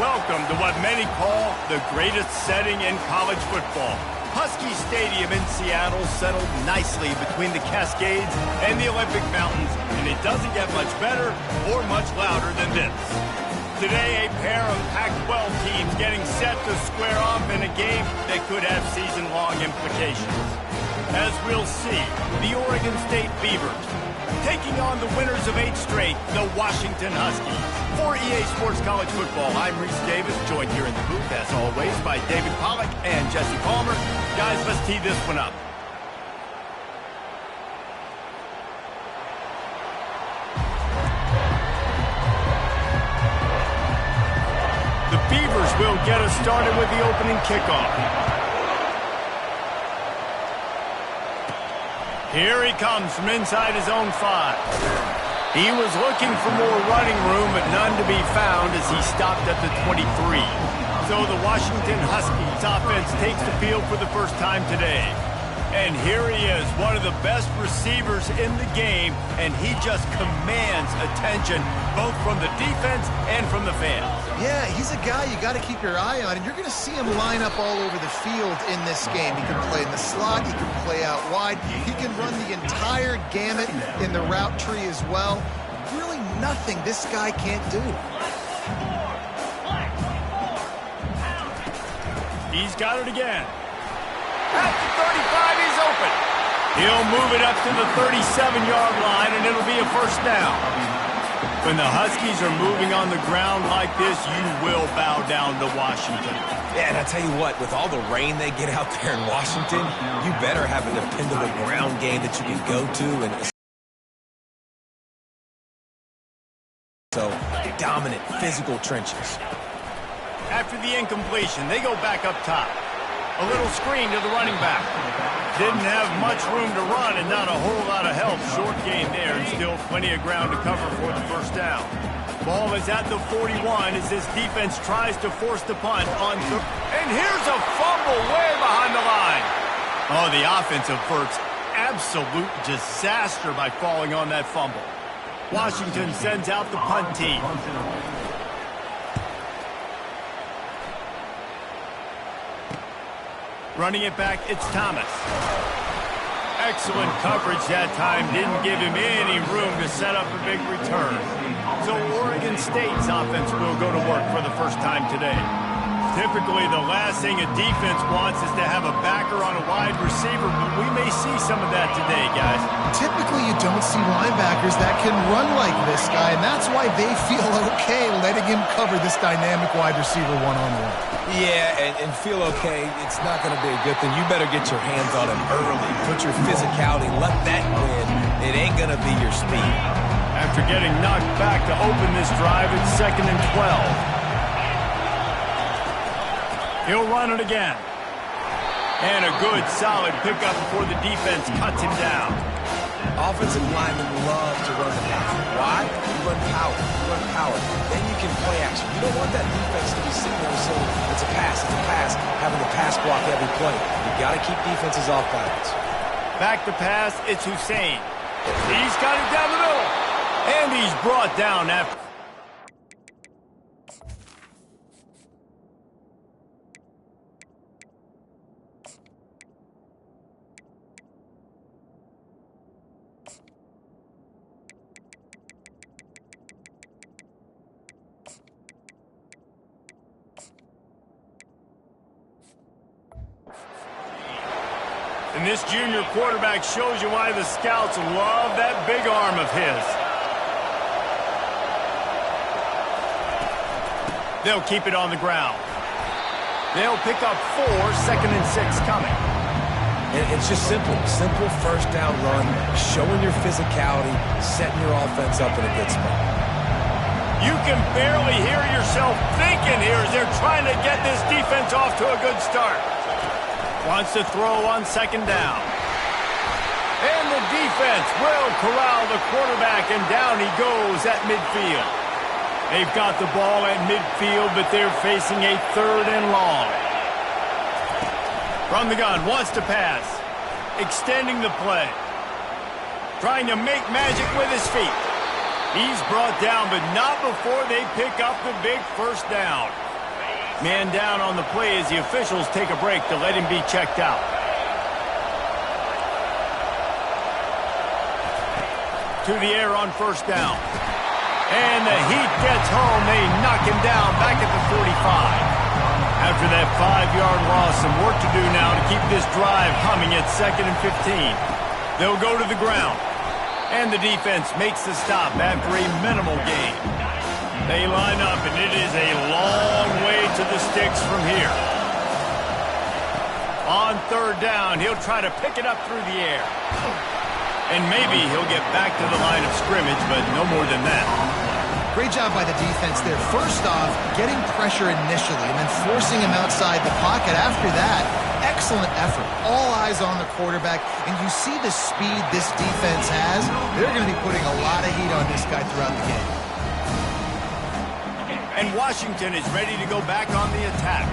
Welcome to what many call the greatest setting in college football. Husky Stadium in Seattle settled nicely between the Cascades and the Olympic Mountains, and it doesn't get much better or much louder than this. Today, a pair of Pac-12 teams getting set to square off in a game that could have season-long implications. As we'll see, the Oregon State Beavers taking on the winners of 8 straight, the Washington Huskies. For EA Sports College Football, I'm Reese Davis, joined here in the booth, as always, by David Pollack and Jesse Palmer. Guys, let's tee this one up. The Beavers will get us started with the opening kickoff. Here he comes from inside his own 5. He was looking for more running room, but none to be found as he stopped at the 23. So the Washington Huskies offense takes the field for the first time today. And here he is, one of the best receivers in the game, and he just commands attention both from the defense and from the fans. Yeah, he's a guy you got to keep your eye on, and you're going to see him line up all over the field in this game. He can play in the slot, he can play out wide, he can run the entire gamut in the route tree as well. Really nothing this guy can't do. He's got it again. At the 35, he's open. He'll move it up to the 37-yard line, and it'll be a first down. When the Huskies are moving on the ground like this, you will bow down to Washington. Yeah, and I tell you what, with all the rain they get out there in Washington, you better have a dependable ground game that you can go to. And so, dominant physical trenches. After the incompletion, they go back up top. A little screen to the running back. Didn't have much room to run and not a whole lot of help. Short gain there and still plenty of ground to cover for the first down. Ball is at the 41 as this defense tries to force the punt on and here's a fumble way behind the line. Oh, the offense averts absolute disaster by falling on that fumble. Washington sends out the punt team. Running it back, it's Thomas. Excellent coverage that time. Didn't give him any room to set up a big return. So Oregon State's offense will go to work for the first time today. Typically, the last thing a defense wants is to have a backer on a wide receiver, but we may see some of that today, guys. Typically, you don't see linebackers that can run like this guy, and that's why they feel okay letting him cover this dynamic wide receiver one-on-one. Yeah, and feel okay, it's not going to be a good thing. You better get your hands on him early. Put your physicality, let that win. It ain't going to be your speed. After getting knocked back to open this drive, it's 2nd and 12. He'll run it again. And a good, solid pickup before the defense cuts him down. Offensive linemen love to run the pass. Why? You run power. You run power. Then you can play action. You don't want that defense to be sitting there saying, it's a pass, having to pass block every play. You got to keep defenses off balance. Back to pass, it's Hussein. He's got it down the middle. And he's brought down after. And this junior quarterback shows you why the scouts love that big arm of his. They'll keep it on the ground. They'll pick up 4, 2nd and 6 coming. And it's just simple first down run, showing your physicality, setting your offense up in a good spot. You can barely hear yourself thinking here as they're trying to get this defense off to a good start. Wants to throw on 2nd down. And the defense will corral the quarterback, and down he goes at midfield. They've got the ball at midfield, but they're facing a 3rd and long. From the gun, wants to pass. Extending the play. Trying to make magic with his feet. He's brought down, but not before they pick up the big first down. Man down on the play as the officials take a break to let him be checked out. To the air on first down. And the heat gets home. They knock him down back at the 45. After that 5-yard loss, some work to do now to keep this drive humming at 2nd and 15. They'll go to the ground. And the defense makes the stop after a minimal gain. They line up, and it is a long way to the sticks from here. On third down, he'll try to pick it up through the air. And maybe he'll get back to the line of scrimmage, but no more than that. Great job by the defense there. First off, getting pressure initially and then forcing him outside the pocket after that. Excellent effort. All eyes on the quarterback. And you see the speed this defense has. They're going to be putting a lot of heat on this guy throughout the game. And Washington is ready to go back on the attack.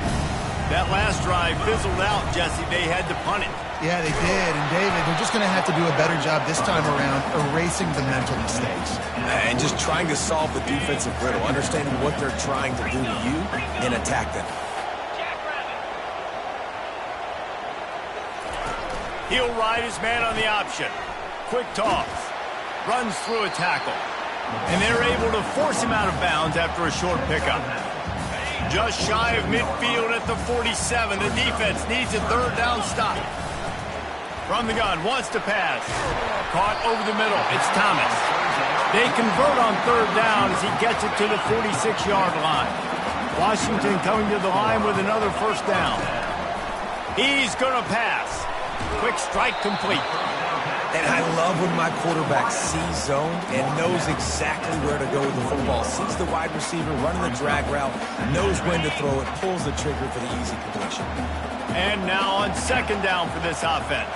That last drive fizzled out, Jesse. They had to punt it. Yeah, they did. And, David, they're just going to have to do a better job this time around erasing the mental mistakes. And just trying to solve the defensive riddle, understanding what they're trying to do to you and attack them. He'll ride his man on the option. Quick toss. Runs through a tackle. And they're able to force him out of bounds after a short pickup. Just shy of midfield at the 47. The defense needs a third down stop. From the gun, wants to pass. Caught over the middle. It's Thomas. They convert on third down as he gets it to the 46-yard line. Washington coming to the line with another first down. He's going to pass. Quick strike complete. And I love when my quarterback sees zone and knows exactly where to go with the football. Sees the wide receiver running the drag route, knows when to throw it, pulls the trigger for the easy completion. And now on second down for this offense.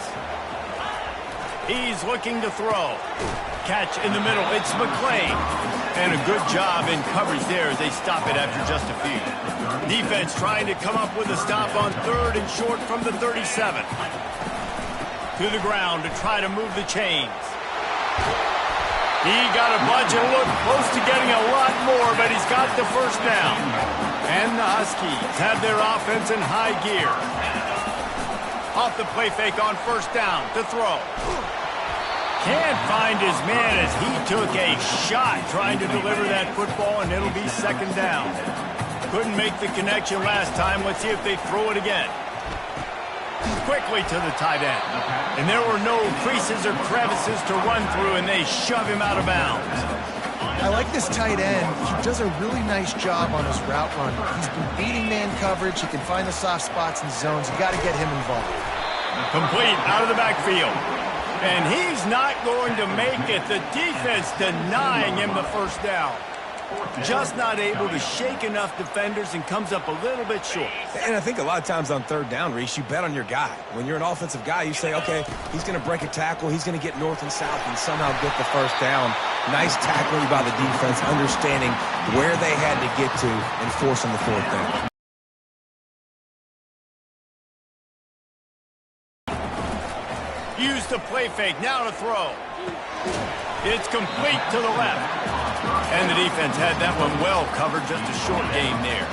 He's looking to throw. Catch in the middle. It's McClain. And a good job in coverage there as they stop it after just a few. Defense trying to come up with a stop on third and short from the 37. To the ground to try to move the chains. He got a bunch and looked close to getting a lot more, but he's got the first down. And the Huskies have their offense in high gear. Off the play fake on first down to throw. Can't find his man as he took a shot trying to deliver that football, and it'll be second down. Couldn't make the connection last time. Let's see if they throw it again. Quickly to the tight end. And there were no creases or crevices to run through, and they shove him out of bounds. I like this tight end. He does a really nice job on his route run. He's been beating man coverage. He can find the soft spots and zones. You got to get him involved. Complete out of the backfield. And he's not going to make it. The defense denying him the first down. Just not able to shake enough defenders and comes up a little bit short. And I think a lot of times on third down, Reese, you bet on your guy. When you're an offensive guy, you say, okay, he's going to break a tackle, he's going to get north and south and somehow get the first down. Nice tackling by the defense, understanding where they had to get to and forcing the fourth down. Use the play fake, now to throw. It's complete to the left. And the defense had that one well covered, just a short game there.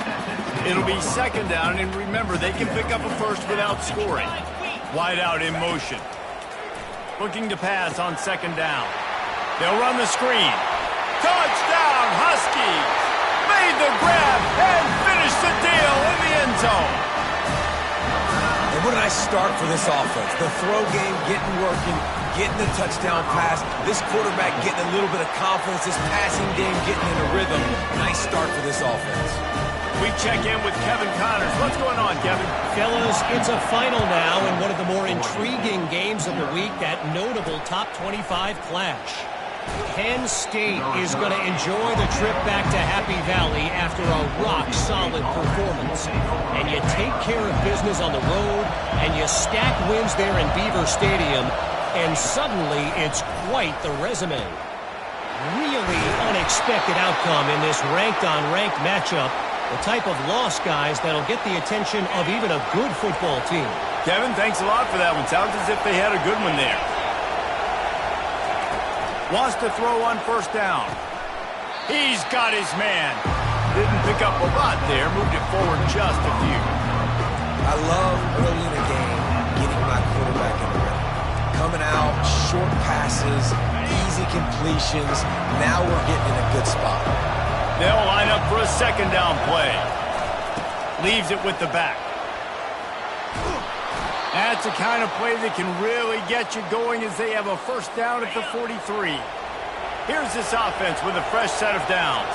It'll be second down, and remember, they can pick up a first without scoring. Wide out in motion. Looking to pass on second down. They'll run the screen. Touchdown, Huskies! Made the grab and finished the deal in the end zone. And what a nice start for this offense. The throw game getting working, getting the touchdown pass. This quarterback getting a little bit of confidence. This passing game getting in a rhythm. Nice start for this offense. We check in with Kevin Connors. What's going on, Kevin? Fellas, it's a final now in one of the more intriguing games of the week, that notable top 25 clash. Penn State is going to enjoy the trip back to Happy Valley after a rock-solid performance. And you take care of business on the road, and you stack wins there in Beaver Stadium, and suddenly it's quite the resume. Really unexpected outcome in this ranked-on-ranked matchup. The type of loss, guys, that'll get the attention of even a good football team. Kevin, thanks a lot for that one. Sounds as if they had a good one there. Wants to throw on first down. He's got his man. Didn't pick up a lot there, moved it forward just a few. I love early in the game getting my quarterback in the rhythm. Coming out, short passes, easy completions. Now we're getting in a good spot. They'll line up for a second down play. Leaves it with the back. That's the kind of play that can really get you going as they have a first down at the 43. Here's this offense with a fresh set of downs.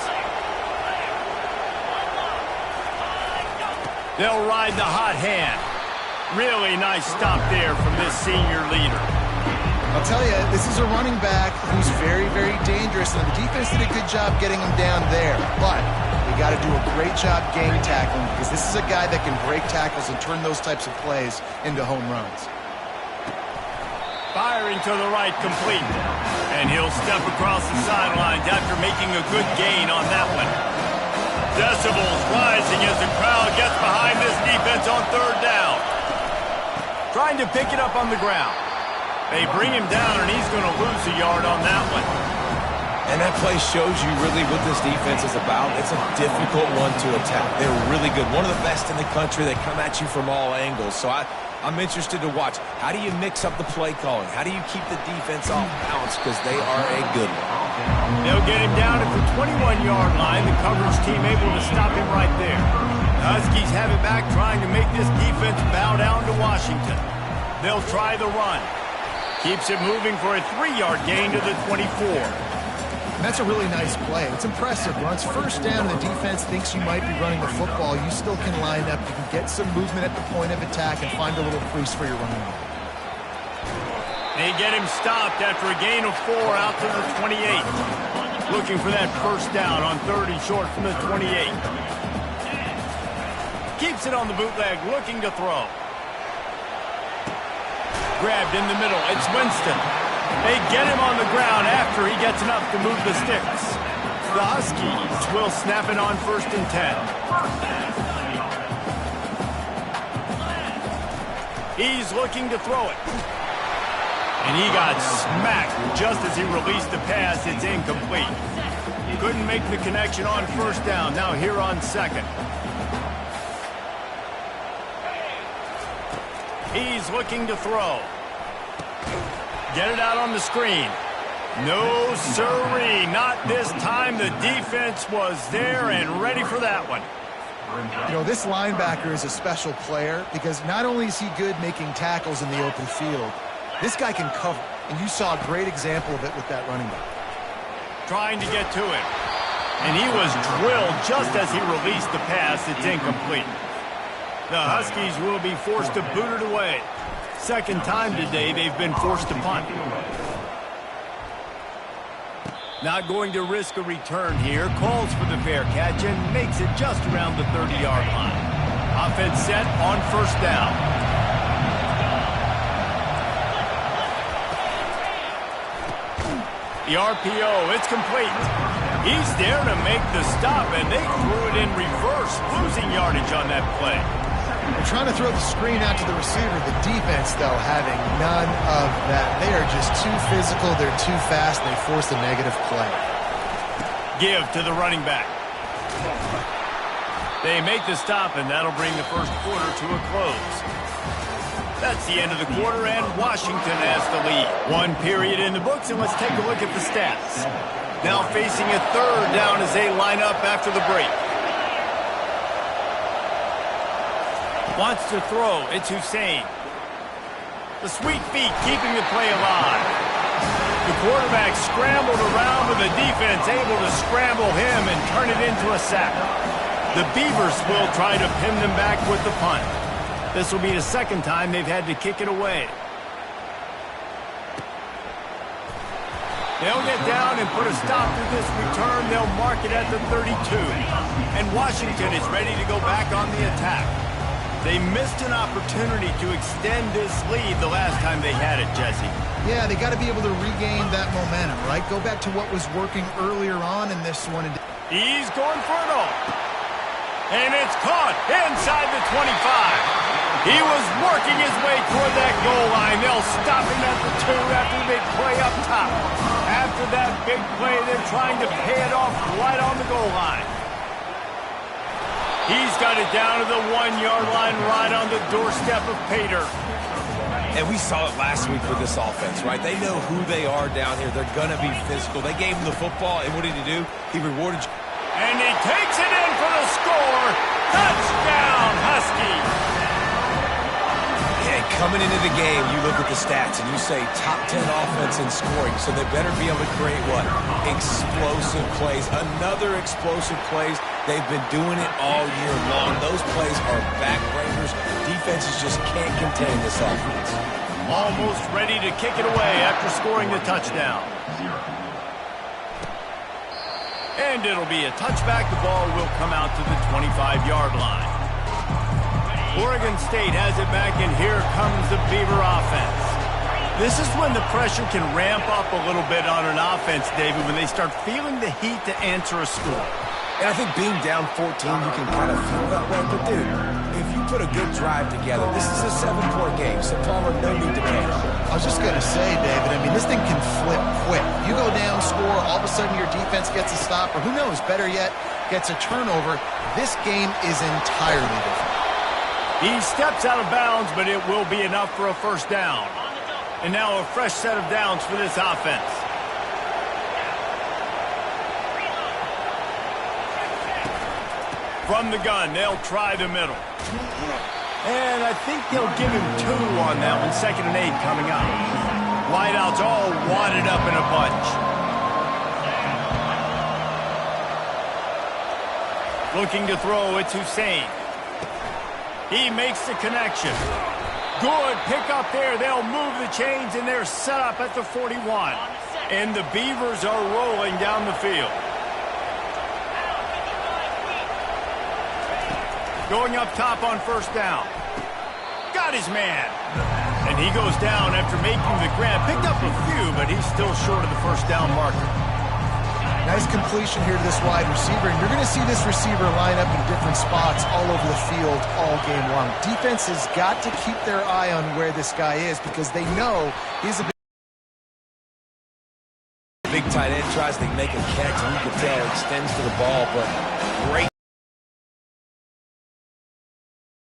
They'll ride the hot hand. Really nice stop there from this senior leader. I'll tell you, this is a running back who's very, very dangerous, and the defense did a good job getting him down there. But we got to do a great job game tackling because this is a guy that can break tackles and turn those types of plays into home runs. Firing to the right, complete. And he'll step across the sidelines after making a good gain on that one. Decibels rising as the crowd gets behind this defense on third down. Trying to pick it up on the ground. They bring him down, and he's going to lose a yard on that one. And that play shows you really what this defense is about. It's a difficult one to attack. They're really good. One of the best in the country. They come at you from all angles. So I'm interested to watch. How do you mix up the play calling? How do you keep the defense off balance? Because they are a good one. They'll get him down at the 21-yard line. The coverage team able to stop him right there. The Huskies have it back, trying to make this defense bow down to Washington. They'll try the run. Keeps it moving for a 3-yard gain to the 24. And that's a really nice play. It's impressive. Once first down and the defense thinks you might be running the football, you still can line up. You can get some movement at the point of attack and find a little crease for your running back. They get him stopped after a gain of 4 out to the 28. Looking for that first down on 3rd and short from the 28. Keeps it on the bootleg, looking to throw. Grabbed in the middle. It's Winston. They get him on the ground after he gets enough to move the sticks. The Huskies will snap it on 1st and 10. He's looking to throw it. And he got smacked just as he released the pass. It's incomplete. Couldn't make the connection on first down. Now here on 2nd. He's looking to throw. Get it out on the screen. No sirree, not this time. The defense was there and ready for that one. You know, this linebacker is a special player because not only is he good making tackles in the open field, this guy can cover. And you saw a great example of it with that running back. Trying to get to him. And he was drilled just as he released the pass. It's incomplete. The Huskies will be forced to boot it away. Second time today they've been forced to punt. Not going to risk a return here. Calls for the fair catch and makes it just around the 30-yard line. Offense set on first down. The RPO, it's complete. He's there to make the stop, and they threw it in reverse, losing yardage on that play. They're trying to throw the screen out to the receiver. The defense, though, having none of that. They are just too physical. They're too fast. And they force a negative play. Give to the running back. They make the stop, and that'll bring the first quarter to a close. That's the end of the quarter, and Washington has the lead. 1 period in the books, and let's take a look at the stats. Now facing a third down as they line up after the break. Wants to throw. It's Hussein. The sweet feet keeping the play alive. The quarterback scrambled around with the defense able to scramble him and turn it into a sack. The Beavers will try to pin them back with the punt. This will be the second time they've had to kick it away. They'll get down and put a stop to this return. They'll mark it at the 32. And Washington is ready to go back on the attack. They missed an opportunity to extend this lead the last time they had it, Jesse. Yeah, they got to be able to regain that momentum, right? Go back to what was working earlier on in this one. He's going for it all. And it's caught inside the 25. He was working his way toward that goal line. They'll stop him at the 2 after the big play up top. After that big play, they're trying to pay it off right on the goal line. He's got it down to the 1-yard line right on the doorstep of Pater. And we saw it last week with this offense, right? They know who they are down here. They're going to be physical. They gave him the football, and what did he do? He rewarded you. And he takes it in for the score. Touchdown, Huskies. Yeah, coming into the game, you look at the stats, and you say top 10 offense in scoring, so they better be able to create what? Explosive plays. Another explosive plays. They've been doing it all year long. Those plays are backbreakers. Defenses just can't contain this offense. Almost ready to kick it away after scoring the touchdown. And it'll be a touchback. The ball will come out to the 25-yard line. Oregon State has it back, and here comes the Beaver offense. This is when the pressure can ramp up a little bit on an offense, David, when they start feeling the heat to answer a score. And I think being down 14, you can kind of feel that way. But, dude, if you put a good drive together, this is a 7-point game, so Palmer, no need to panic. I was just going to say, David, I mean, this thing can flip quick. You go down, score, all of a sudden your defense gets a stop, or who knows, better yet, gets a turnover. This game is entirely different. He steps out of bounds, but it will be enough for a first down. And now a fresh set of downs for this offense. From the gun, they'll try the middle. And I think they'll give him 2 on that one. 2nd and 8 coming up. Wideouts all wadded up in a bunch. Looking to throw, it's Hussein. He makes the connection. Good pick up there. They'll move the chains, and they're set up at the 41. And the Beavers are rolling down the field. Going up top on first down. Got his man. And he goes down after making the grab. Picked up a few, but he's still short of the first down marker. Nice completion here to this wide receiver, and you're going to see this receiver line up in different spots all over the field all game long. Defense has got to keep their eye on where this guy is because they know he's a big tight end tries to make a catch, and you can tell it extends to the ball, but great.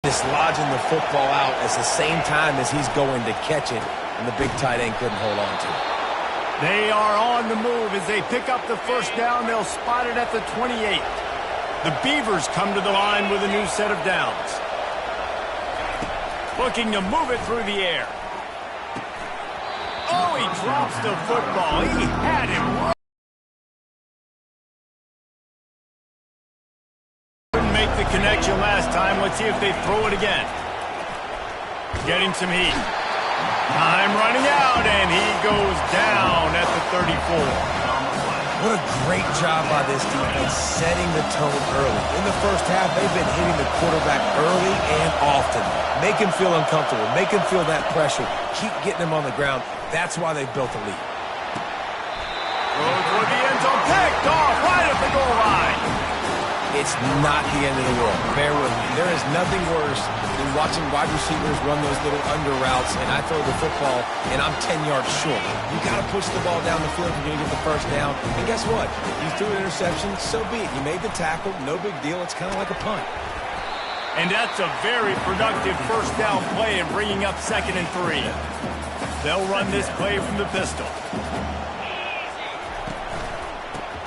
Dislodging the football out at the same time as he's going to catch it, and the big tight end couldn't hold on to it. They are on the move as they pick up the first down. They'll spot it at the 28. The Beavers come to the line with a new set of downs. Looking to move it through the air. Oh, he drops the football. He had him. Couldn't make the connection last time. Let's see if they throw it again. Getting some heat. Time running out, and he goes down at the 34. What a great job by this defense setting the tone early. In the first half, they've been hitting the quarterback early and often. Make him feel uncomfortable. Make him feel that pressure. Keep getting him on the ground. That's why they've built a lead. Goes toward the end zone. Picked off right at the goal line. It's not the end of the world. Bear with me. There is nothing worse than watching wide receivers run those little under routes, and I throw the football, and I'm 10 yards short. You got to push the ball down the field if you're going to get the first down. And guess what? You threw an interception, so be it. You made the tackle, no big deal. It's kind of like a punt. And that's a very productive first down play in bringing up 2nd and 3. They'll run this play from the pistol.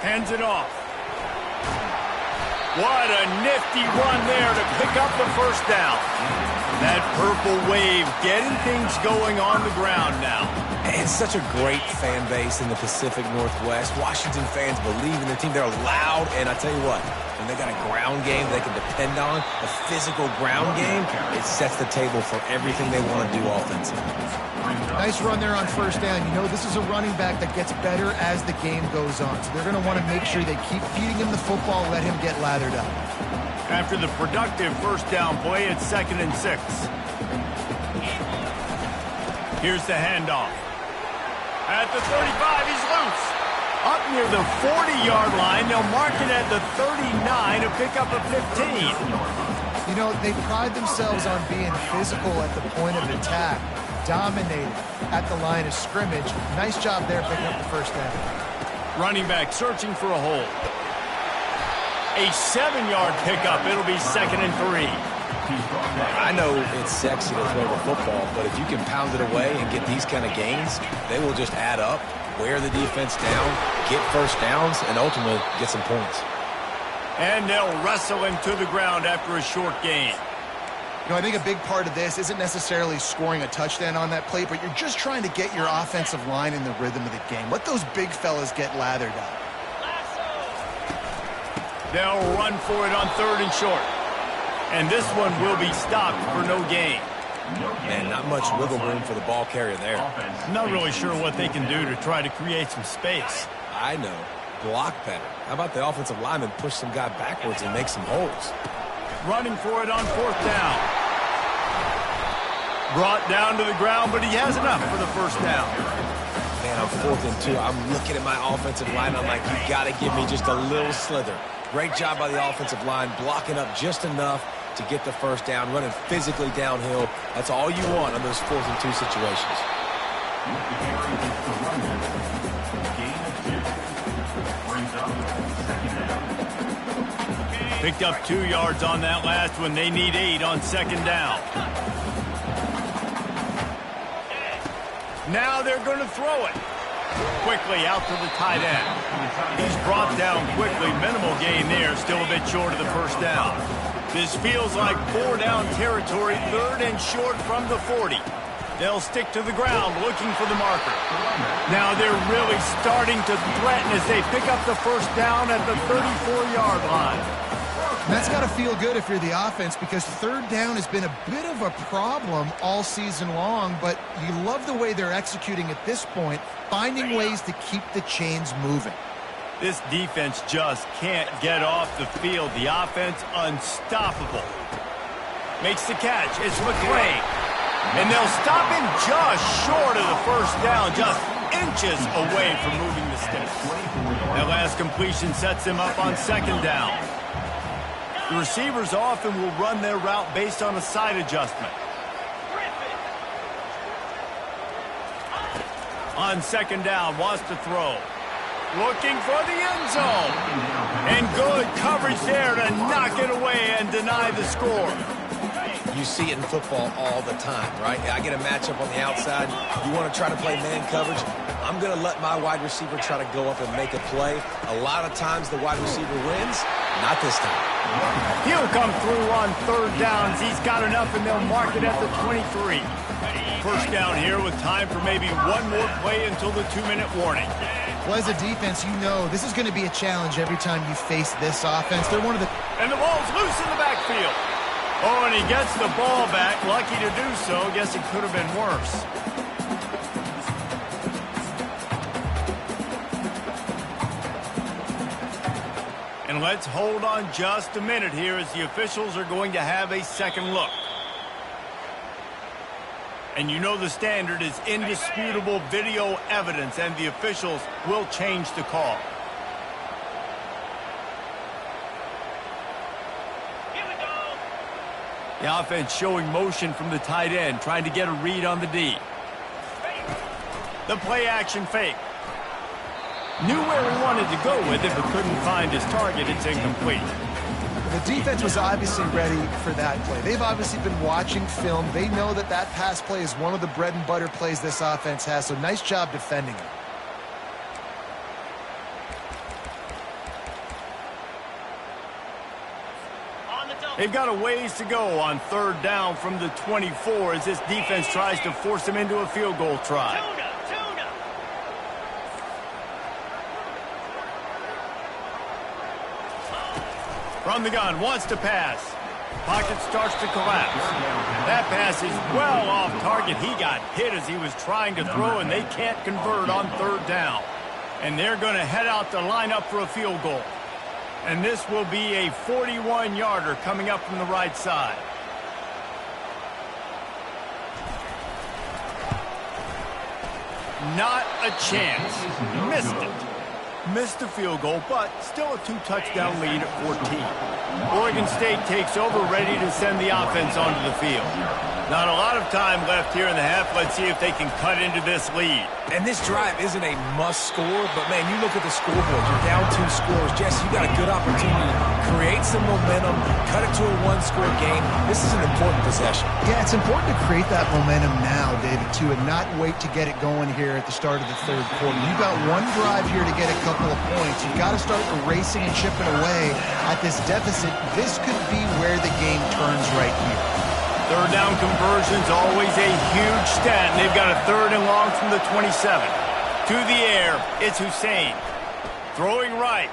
Hands it off. What a nifty run there to pick up the first down. That purple wave getting things going on the ground now. It's such a great fan base in the Pacific Northwest. Washington fans believe in their team. They're loud, and I tell you what, when they got a ground game they can depend on, a physical ground game, it sets the table for everything they want to do offensively. Nice run there on first down. You know, this is a running back that gets better as the game goes on. So they're going to want to make sure they keep feeding him the football, let him get lathered up. After the productive first down play, it's 2nd and 6. Here's the handoff. At the 35, he's loose. Up near the 40-yard line, they'll mark it at the 39 to pick up a 15. You know, they pride themselves on being physical at the point of attack, dominated at the line of scrimmage. Nice job there picking up the first down. Running back searching for a hole. A 7-yard pickup. It'll be 2nd and 3. I know it's sexy to throw the football, but if you can pound it away and get these kind of gains, they will just add up, wear the defense down, get first downs, and ultimately get some points. And they'll wrestle him to the ground after a short gain. You know, I think a big part of this isn't necessarily scoring a touchdown on that play, but you're just trying to get your offensive line in the rhythm of the game. Let those big fellas get lathered up. They'll run for it on 3rd and short. And this one will be stopped for no gain. Man, not much wiggle room for the ball carrier there. I'm not really sure what they can do to try to create some space. I know. Block better. How about the offensive lineman push some guy backwards and make some holes? Running for it on 4th down. Brought down to the ground, but he has enough for the 1st down. Man, on 4th and 2, I'm looking at my offensive line. I'm like, you got to give me just a little slither. Great job by the offensive line, blocking up just enough to get the 1st down, running physically downhill. That's all you want on those 4th and 2 situations. Picked up 2 yards on that last one. They need 8 on 2nd down. Now they're going to throw it. Quickly out to the tight end. He's brought down quickly. Minimal gain there. Still a bit short of the 1st down. This feels like 4-down territory. 3rd and short from the 40. They'll stick to the ground looking for the marker. Now they're really starting to threaten as they pick up the 1st down at the 34-yard line. And that's got to feel good if you're the offense, because 3rd down has been a bit of a problem all season long, but you love the way they're executing at this point, finding ways to keep the chains moving. This defense just can't get off the field. The offense unstoppable. Makes the catch. It's McClain. And they'll stop him just short of the 1st down, just inches away from moving the sticks. That last completion sets him up on 2nd down. The receivers often will run their route based on a side adjustment. On 2nd down, wants to throw. Looking for the end zone. And good coverage there to knock it away and deny the score. You see it in football all the time, right? I get a matchup on the outside. You want to try to play man coverage? I'm going to let my wide receiver try to go up and make a play. A lot of times the wide receiver wins. Not this time. He'll come through on 3rd downs. He's got enough, and they'll mark it at the 23. 1st down here with time for maybe one more play until the 2-minute warning. Well, as a defense, you know this is going to be a challenge every time you face this offense. They're one of the... And the ball's loose in the backfield. Oh, and he gets the ball back. Lucky to do so. Guess it could have been worse. And let's hold on just a minute here as the officials are going to have a second look. And you know the standard is indisputable video evidence, and the officials will change the call. The offense showing motion from the tight end, trying to get a read on the D. The play action fake. Knew where he wanted to go with it, but couldn't find his target. It's incomplete. The defense was obviously ready for that play. They've obviously been watching film. They know that that pass play is one of the bread and butter plays this offense has, so nice job defending it. They've got a ways to go on 3rd down from the 24 as this defense tries to force them into a field goal try. From the gun, wants to pass. Pocket starts to collapse. That pass is well off target. He got hit as he was trying to throw, and they can't convert on 3rd down. And they're going to head out to line up for a field goal. And this will be a 41-yarder coming up from the right side. Not a chance. Missed it. Missed the field goal, but still a 2-touchdown lead at 14. Oregon State takes over, ready to send the offense onto the field. Not a lot of time left here in the half. Let's see if they can cut into this lead. And this drive isn't a must score, but man, you look at the scoreboard. You're down 2 scores. Jesse, you got a good opportunity to create some momentum, cut it to a 1-score game. This is an important possession. Yeah, it's important to create that momentum now, David, too, and not wait to get it going here at the start of the third quarter. You've got one drive here to get a couple of points. You've got to start erasing and chipping away at this deficit. This could be where the game turns right here. Third down conversion's always a huge stat, and they've got a 3rd and long from the 27. To the air, it's Hussein. Throwing right.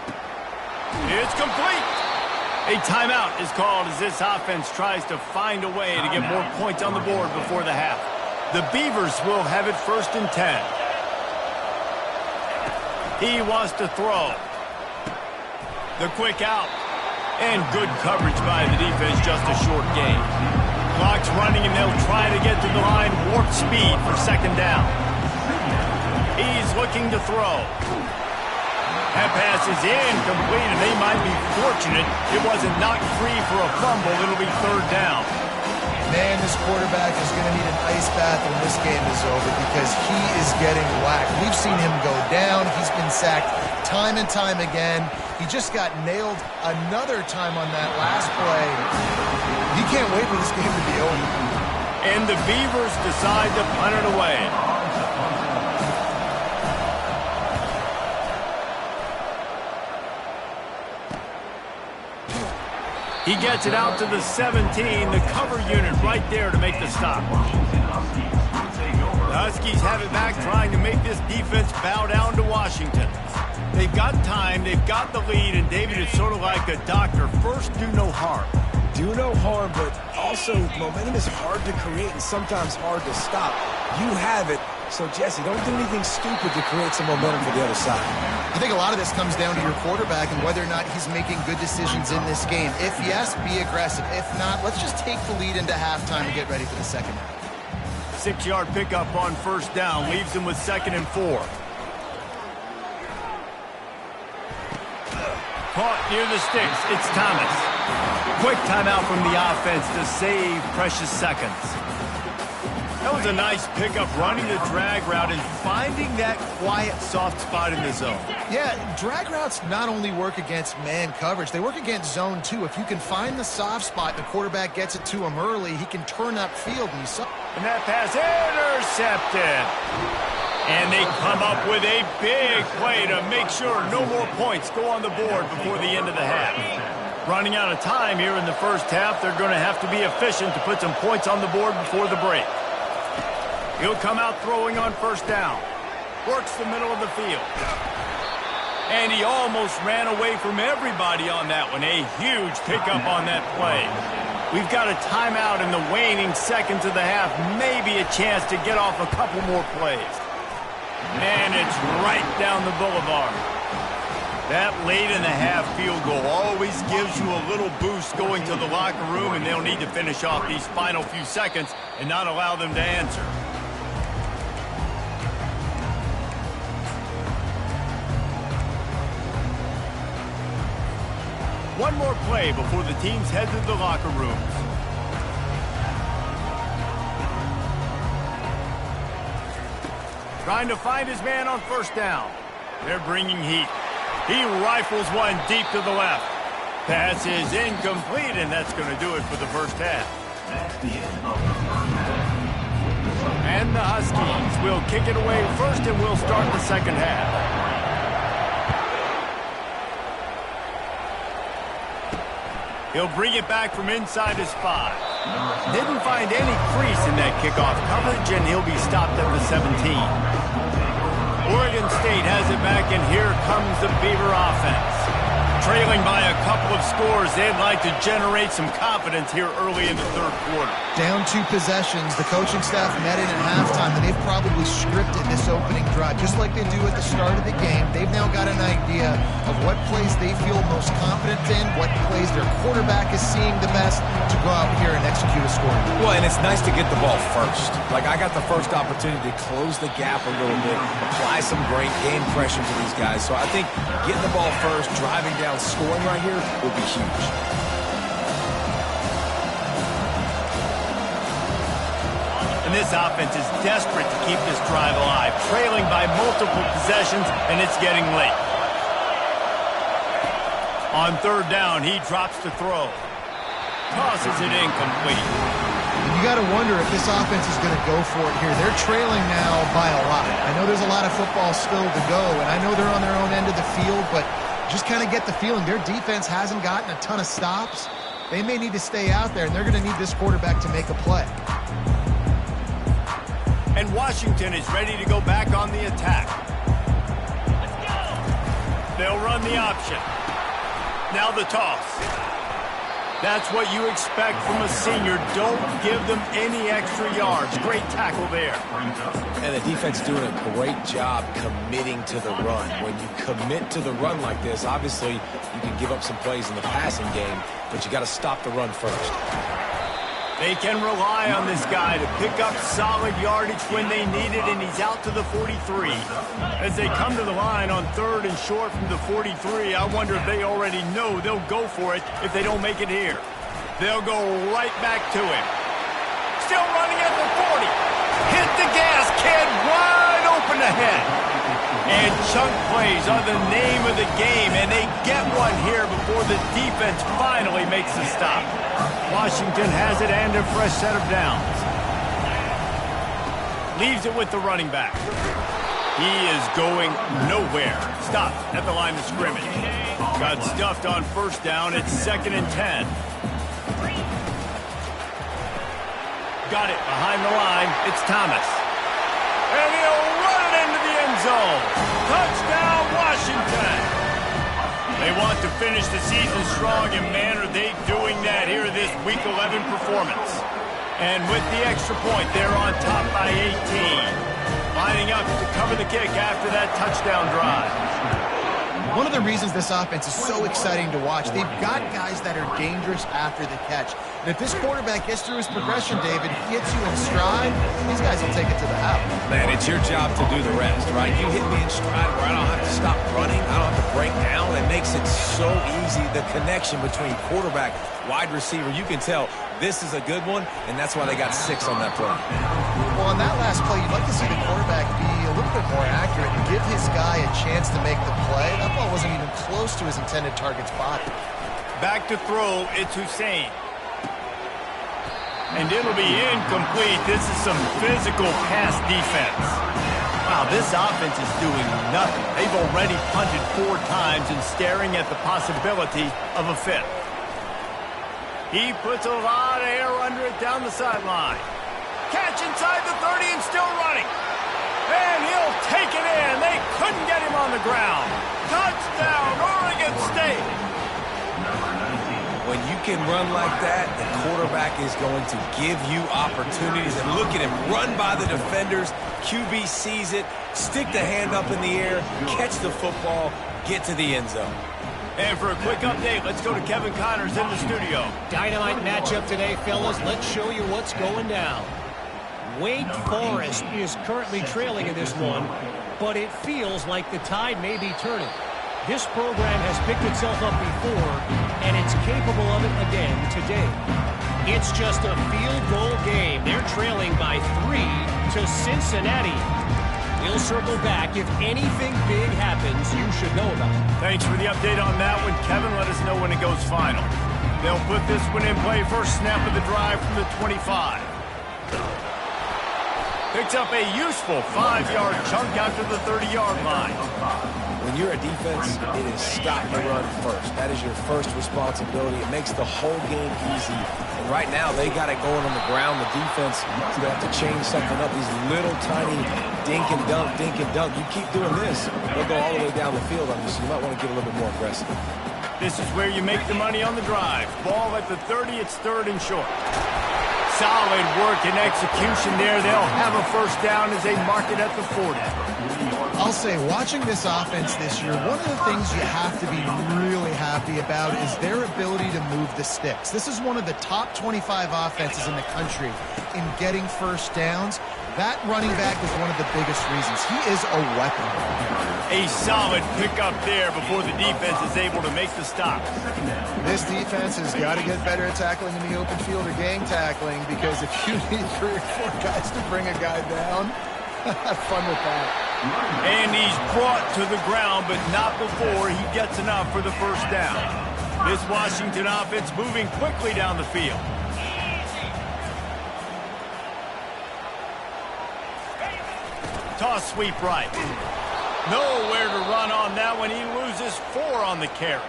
It's complete. A timeout is called as this offense tries to find a way to get more points on the board before the half. The Beavers will have it 1st and 10. He wants to throw. The quick out. And good coverage by the defense, just a short gain. Clock's running, and they'll try to get to the line. Warp speed for 2nd down. He's looking to throw. That pass is incomplete, and they might be fortunate it wasn't knocked free for a fumble. It'll be 3rd down. Man, this quarterback is going to need an ice bath when this game is over because he is getting whacked. We've seen him go down. He's been sacked time and time again. He just got nailed another time on that last play. He can't wait for this game to be over. And the Beavers decide to punt it away. He gets it out to the 17, the cover unit right there to make the stop. The Huskies have it back, trying to make this defense bow down to Washington. They've got time, they've got the lead, and David is sort of like a doctor. First, do no harm. Do no harm, but also momentum is hard to create and sometimes hard to stop. You have it, so Jesse, don't do anything stupid to create some momentum for the other side. I think a lot of this comes down to your quarterback and whether or not he's making good decisions in this game. If yes, be aggressive. If not, let's just take the lead into halftime and get ready for the second half. 6-yard pickup on 1st down, leaves them with 2nd and 4. Caught near the sticks, it's Thomas. Quick timeout from the offense to save precious seconds. That was a nice pickup, running the drag route and finding that quiet, soft spot in the zone. Yeah, drag routes not only work against man coverage, they work against zone too. If you can find the soft spot, the quarterback gets it to him early, he can turn upfield. And that pass intercepted. And they come up with a big play to make sure no more points go on the board before the end of the half. Running out of time here in the first half, they're going to have to be efficient to put some points on the board before the break. He'll come out throwing on 1st down. Works the middle of the field. And he almost ran away from everybody on that one. A huge pickup on that play. We've got a timeout in the waning seconds of the half. Maybe a chance to get off a couple more plays. And it's right down the boulevard. That late in the half field goal always gives you a little boost going to the locker room, and they'll need to finish off these final few seconds and not allow them to answer. One more play before the teams head to the locker rooms. Trying to find his man on 1st down. They're bringing heat. He rifles one deep to the left. Pass is incomplete, and that's going to do it for the first half. And the Huskies will kick it away first, and we'll start the second half. He'll bring it back from inside his 5. Didn't find any crease in that kickoff coverage, and he'll be stopped at the 17. Oregon State has it back, and here comes the Beaver offense. Trailing by a couple of scores, they'd like to generate some confidence here early in the third quarter. Down 2 possessions, the coaching staff met in at halftime, and they've probably scripted this opening drive, just like they do at the start of the game. They've now got an idea of what plays they feel most confident in, what plays their quarterback is seeing the best to go out here and execute a scoring. Well, and it's nice to get the ball first. Like, I got the first opportunity to close the gap a little bit, apply some great game pressure to these guys. So I think getting the ball first, driving down, scoring right here will be huge. And this offense is desperate to keep this drive alive, trailing by multiple possessions, and it's getting late. On third down, he drops to throw. Tosses it incomplete. And you got to wonder if this offense is going to go for it here. They're trailing now by a lot. I know there's a lot of football still to go, and I know they're on their own end of the field, but just kind of get the feeling their defense hasn't gotten a ton of stops. They may need to stay out there, and they're going to need this quarterback to make a play. And Washington is ready to go back on the attack. They'll run the option. Now the toss. That's what you expect from a senior. Don't give them any extra yards. Great tackle there. And the defense doing a great job committing to the run. When you commit to the run like this, obviously you can give up some plays in the passing game, but you got to stop the run first. They can rely on this guy to pick up solid yardage when they need it, and he's out to the 43. As they come to the line on third and short from the 43, I wonder if they already know they'll go for it if they don't make it here. They'll go right back to him. Still running at the 40. Hit the gas, kid, wide open ahead. And chunk plays are the name of the game, and they get one here before the defense finally makes the stop. Washington has it and a fresh set of downs. Leaves it with the running back. He is going nowhere. Stopped at the line of scrimmage. Got stuffed on first down. It's 2nd and 10. Got it behind the line. It's Thomas. And he'll run it into the end zone. Touchdown, Washington. They want to finish the season strong, and man, are they doing that here in this Week 11 performance. And with the extra point, they're on top by 18. Lining up to cover the kick after that touchdown drive. One of the reasons this offense is so exciting to watch, they've got guys that are dangerous after the catch. And if this quarterback gets through his progression, David, he hits you in stride, these guys will take it to the house. Man, it's your job to do the rest, right? You hit me in stride where I don't have to stop running, I don't have to break down. It makes it so easy, the connection between quarterback, wide receiver. You can tell this is a good one, and that's why they got 6 on that play. Well, on that last play, you'd like to see the quarterback be a little bit more accurate and give his guy a chance to make the play. That ball wasn't even close to his intended target's body. Back to throw, it's Hussein. And it'll be incomplete. This is some physical pass defense. Wow, this offense is doing nothing. They've already punted 4 times and staring at the possibility of a 5th. He puts a lot of air under it down the sideline. Catch inside the 30 and still running. And he'll take it in. They couldn't get him on the ground. Touchdown, Oregon State. When you can run like that, the quarterback is going to give you opportunities. And look at him, run by the defenders. QB sees it, stick the hand up in the air, catch the football, get to the end zone. And for a quick update, let's go to Kevin Connors in the studio. Dynamite matchup today, fellas. Let's show you what's going down. Wake Forest is currently trailing in this one, but it feels like the tide may be turning. This program has picked itself up before, and it's capable of it again today. It's just a field goal game. They're trailing by 3 to Cincinnati. We'll circle back. If anything big happens, you should know about it. Thanks for the update on that one, Kevin. Let us know when it goes final. They'll put this one in play. First snap of the drive from the 25. Picks up a useful 5-yard chunk after the 30-yard line. When you're a defense, it is stop the run first. That is your first responsibility. It makes the whole game easy. And right now, they got it going on the ground. The defense is going to have to change something up. These little tiny dink and dunk, dink and dunk. You keep doing this, they'll go all the way down the field on you, so you might want to get a little bit more aggressive. This is where you make the money on the drive. Ball at the 30, it's 3rd and short. Solid work and execution there. They'll have a first down as they mark it at the 40. I'll say, watching this offense this year, one of the things you have to be really happy about is their ability to move the sticks. This is one of the top 25 offenses in the country in getting first downs. That running back is one of the biggest reasons. He is a weapon. A solid pickup there before the defense is able to make the stop. This defense has got to get better at tackling in the open field or gang tackling, because if you need 3 or 4 guys to bring a guy down, have fun with that. And he's brought to the ground, but not before he gets enough for the first down. This Washington offense moving quickly down the field. Toss sweep right. Nowhere to run on that one. He loses 4 on the carry.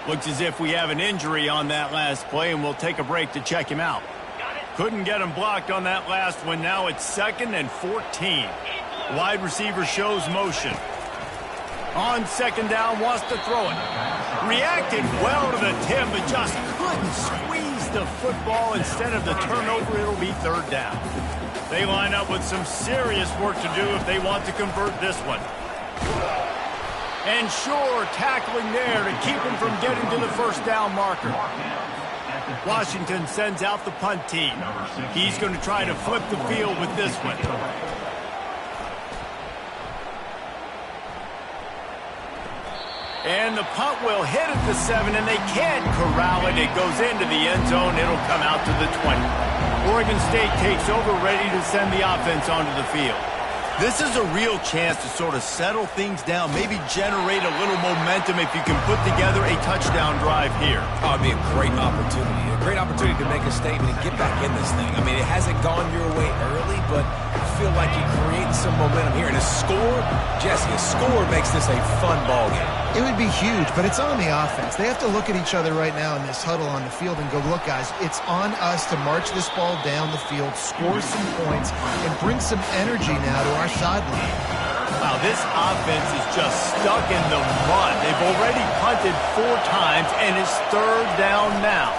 Looks as if we have an injury on that last play, and we'll take a break to check him out. Couldn't get him blocked on that last one. Now it's 2nd and 14. Wide receiver shows motion. On 2nd down, wants to throw it. Reacted well to the tip, but just couldn't squeeze the football. Instead of the turnover, it'll be 3rd down. They line up with some serious work to do if they want to convert this one. And sure, tackling there to keep him from getting to the first down marker. Washington sends out the punt team. He's going to try to flip the field with this one. And the punt will hit at the 7, and they can't corral it. It goes into the end zone. It'll come out to the 20. Oregon State takes over, ready to send the offense onto the field. This is a real chance to sort of settle things down, maybe generate a little momentum if you can put together a touchdown drive here. Oh, it'd be a great opportunity to make a statement and get back in this thing. I mean, it hasn't gone your way early, but I feel like you create some momentum here. And a score, Jesse, a score makes this a fun ball game. It would be huge, but it's on the offense. They have to look at each other right now in this huddle on the field and go, look, guys, it's on us to march this ball down the field, score some points, and bring some energy now to our sideline. Wow, this offense is just stuck in the mud. They've already punted 4 times, and it's 3rd down now.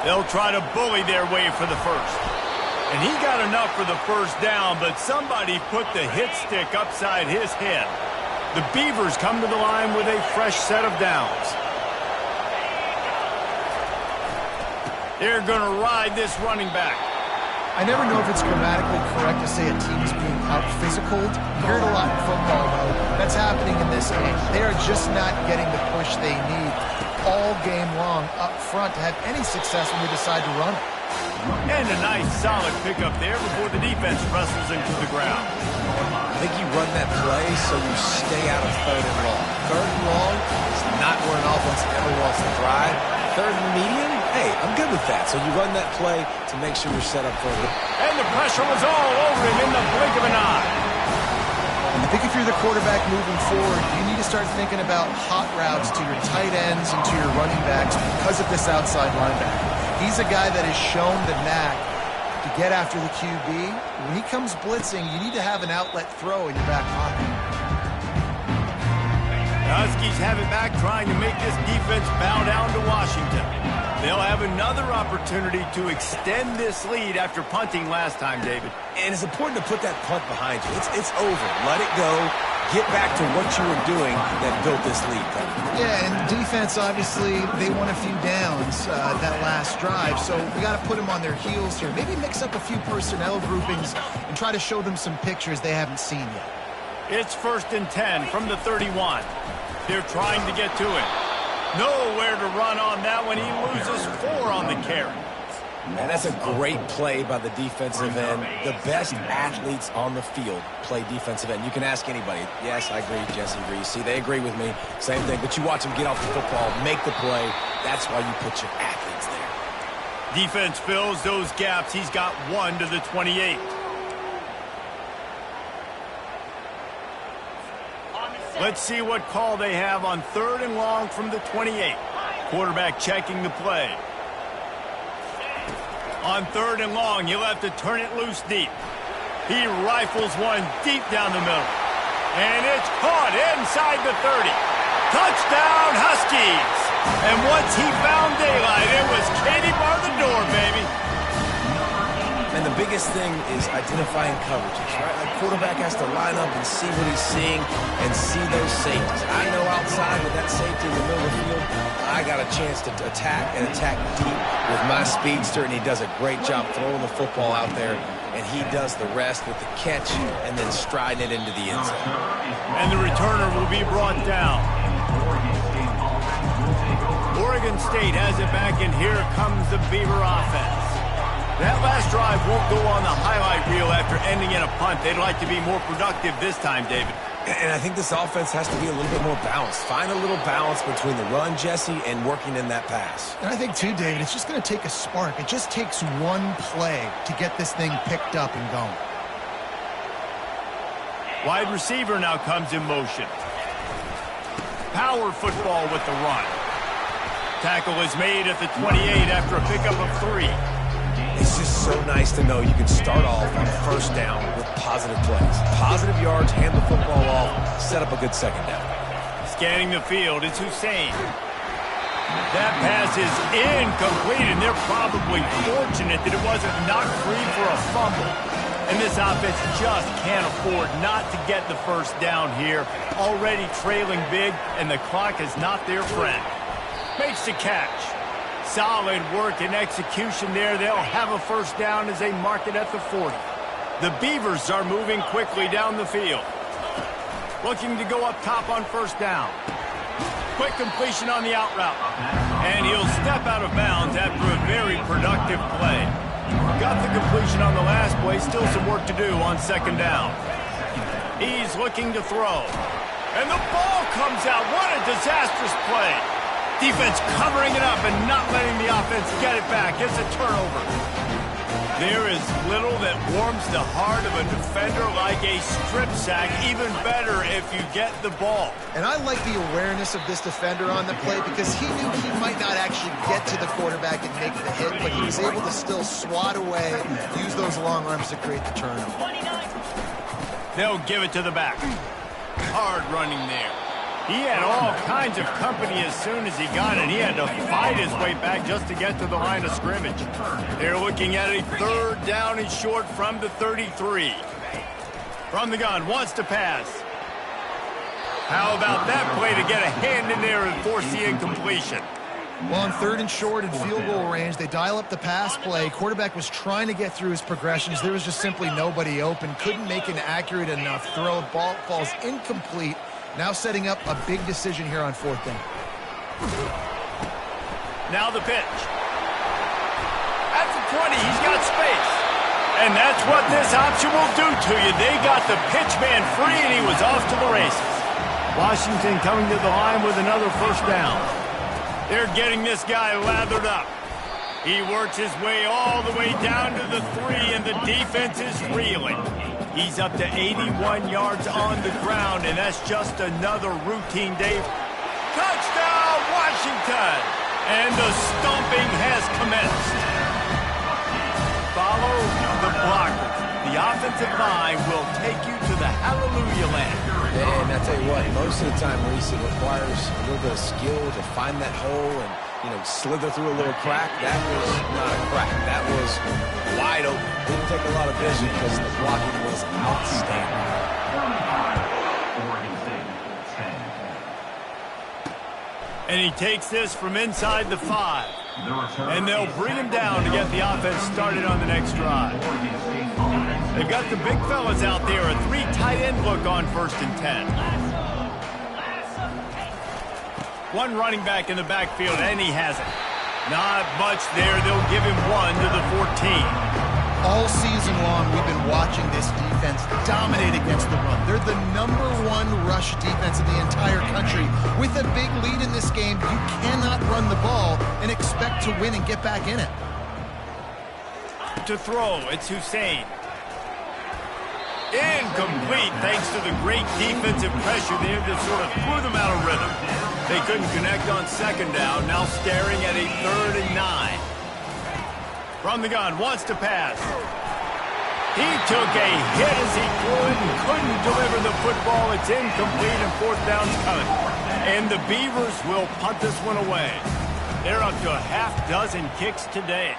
They'll try to bully their way for the first. And he got enough for the first down, but somebody put the hit stick upside his head. The Beavers come to the line with a fresh set of downs. They're going to ride this running back. I never know if it's grammatically correct to say a team is being out-physicaled. You hear it a lot in football, though. That's happening in this game. They are just not getting the push they need all game long up front to have any success when they decide to run it. And a nice solid pickup there before the defense wrestles into the ground. I think you run that play so you stay out of 3rd and long. 3rd and long is not where an offense ever wants to thrive. 3rd and medium, hey, I'm good with that. So you run that play to make sure you're set up for it. And the pressure was all over him in the blink of an eye. I think if you're the quarterback moving forward, you need to start thinking about hot routes to your tight ends and to your running backs because of this outside linebacker. He's a guy that has shown the knack to get after the QB. When he comes blitzing, you need to have an outlet throw in your back pocket. The Huskies have it back, trying to make this defense bow down to Washington. They'll have another opportunity to extend this lead after punting last time, David. And it's important to put that punt behind you. It's over. Let it go. Get back to what you were doing that built this lead. Yeah, and defense, obviously, they won a few downs that last drive, so we got to put them on their heels here. Maybe mix up a few personnel groupings and try to show them some pictures they haven't seen yet. It's 1st and 10 from the 31. They're trying to get to it. Nowhere to run on that one. He loses 4 on the carry. And that's a great play by the defensive end. The best athletes on the field play defensive end. You can ask anybody. Yes, I agree. Jesse agrees. See, they agree with me. Same thing. But you watch them get off the football, make the play. That's why you put your athletes there. Defense fills those gaps. He's got 1 to the 28. Let's see what call they have on 3rd and long from the 28. Quarterback checking the play. On 3rd and long, he'll have to turn it loose deep. He rifles one deep down the middle. And it's caught inside the 30. Touchdown, Huskies! And once he found daylight, it was Katie bar the door, baby. And the the biggest thing is identifying coverages, right? Like quarterback has to line up and see what he's seeing and see those safeties. I know outside with that safety in the middle of the field, I got a chance to attack and attack deep with my speedster, and he does a great job throwing the football out there, and he does the rest with the catch and then striding it into the end zone. And the returner will be brought down. Oregon State has it back, and here comes the Beaver offense. That last drive won't go on the highlight reel after ending in a punt. They'd like to be more productive this time, David. And I think this offense has to be a little bit more balanced. Find a little balance between the run, Jesse, and working in that pass. And I think, too, David, it's just going to take a spark. It just takes one play to get this thing picked up and going. Wide receiver now comes in motion. Power football with the run. Tackle is made at the 28 after a pickup of 3. It's just so nice to know you can start off on first down with positive plays. Positive yards, hand the football off, set up a good second down. Scanning the field, it's Hussein. That pass is incomplete, and they're probably fortunate that it wasn't knocked free for a fumble. And this offense just can't afford not to get the first down here. Already trailing big, and the clock is not their friend. Makes the catch. Solid work and execution there. They'll have a first down as they mark it at the 40. The Beavers are moving quickly down the field. Looking to go up top on first down. Quick completion on the out route. And he'll step out of bounds after a very productive play. Got the completion on the last play. Still some work to do on second down. He's looking to throw. And the ball comes out. What a disastrous play. Defense covering it up and not letting the offense get it back. It's a turnover. There is little that warms the heart of a defender like a strip sack. Even better if you get the ball. And I like the awareness of this defender on the play because he knew he might not actually get to the quarterback and make the hit, but he was able to still swat away, use those long arms to create the turnover. They'll give it to the back. Hard running there. He had all kinds of company as soon as he got it. He had to fight his way back just to get to the line of scrimmage. They're looking at a third down and short from the 33. From the gun, wants to pass. How about that play to get a hand in there and force the incompletion? Well, on third and short and field goal range, they dial up the pass play. Quarterback was trying to get through his progressions. There was just simply nobody open. Couldn't make an accurate enough throw. Ball falls incomplete. Now setting up a big decision here on fourth down. Now the pitch. At the 20, he's got space. And that's what this option will do to you. They got the pitch man free, and he was off to the races. Washington coming to the line with another first down. They're getting this guy lathered up. He works his way all the way down to the 3, and the defense is reeling. He's up to 81 yards on the ground, and that's just another routine day. Touchdown, Washington! And the stomping has commenced. Follow the blockers. The offensive line will take you to the hallelujah land. And I tell you what, most of the time, Reese, it requires a little bit of skill to find that hole and, slither through a little crack. That was not a crack. That was wide open. Didn't take a lot of vision because the blocking was outstanding. And he takes this from inside the 5. And they'll bring him down to get the offense started on the next drive. They've got the big fellas out there. A 3 tight end look on first and 10. One running back in the backfield, and he has it. Not much there. They'll give him 1 to the 14. All season long, we've been watching this defense dominate against the run. They're the #1 rush defense in the entire country. With a big lead in this game, you cannot run the ball and expect to win and get back in it. To throw, it's Hussein. Incomplete thanks to the great defensive pressure there that sort of threw them out of rhythm. They couldn't connect on second down, now staring at a 3rd and 9. From the gun, wants to pass. He took a hit as he threw it and couldn't deliver the football. It's incomplete and 4th down's coming. And the Beavers will punt this one away. They're up to a half dozen kicks today.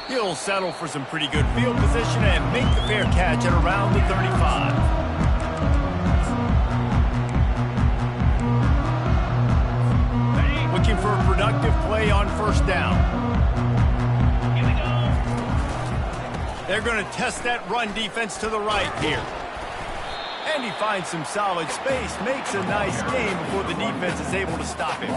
He'll settle for some pretty good field position and make the fair catch at around the 35. Looking for a productive play on first down. They're going to test that run defense to the right here. And he finds some solid space, makes a nice gain before the defense is able to stop him.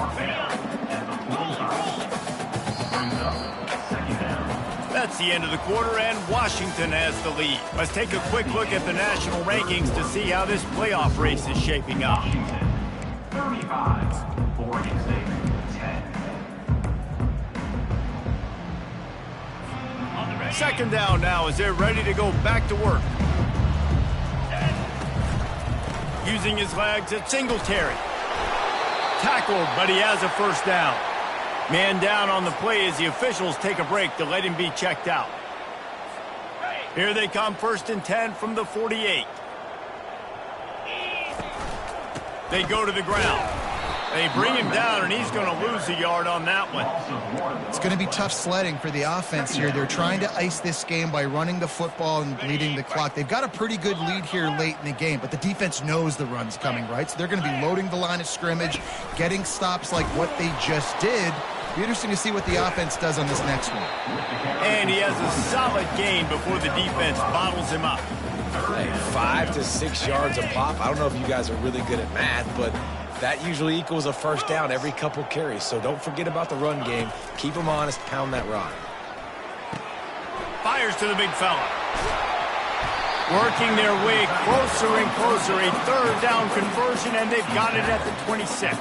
That's the end of the quarter, and Washington has the lead. Let's take a quick look at the national rankings to see how this playoff race is shaping up. 35, Oregon State, 10. Second down now as they're ready to go back to work. Using his legs at Singletary. Tackled, but he has a first down. Man down on the play as the officials take a break to let him be checked out. Here they come, 1st and 10 from the 48. They go to the ground. They bring him down, and he's going to lose a yard on that one. It's going to be tough sledding for the offense here. They're trying to ice this game by running the football and bleeding the clock. They've got a pretty good lead here late in the game, but the defense knows the run's coming, right? So they're going to be loading the line of scrimmage, getting stops like what they just did. Be interesting to see what the offense does on this next one. And he has a solid gain before the defense bottles him up. Hey, 5 to 6 yards a pop. I don't know if you guys are really good at math, but that usually equals a first down every couple carries. So don't forget about the run game. Keep them honest. Pound that rock. Fires to the big fella. Working their way closer and closer. A 3rd down conversion, and they've got it at the 26.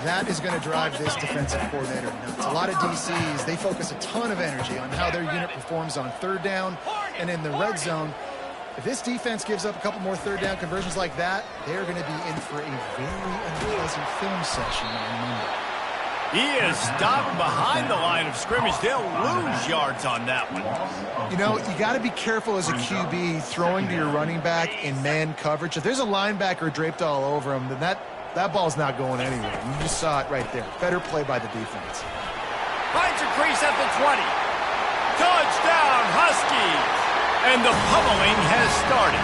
That is going to drive this defensive coordinator nuts. A lot of DCs, they focus a ton of energy on how their unit performs on 3rd down and in the red zone. If this defense gives up a couple more 3rd down conversions like that, they're going to be in for a very unpleasant film session on Monday. He is stopped behind the line of scrimmage. They'll lose yards on that one. You know, you got to be careful as a QB throwing to your running back in man coverage. If there's a linebacker draped all over him, then that ball's not going anywhere. You just saw it right there. Better play by the defense. Finds a crease at the 20. Touchdown, Huskies! And the pummeling has started.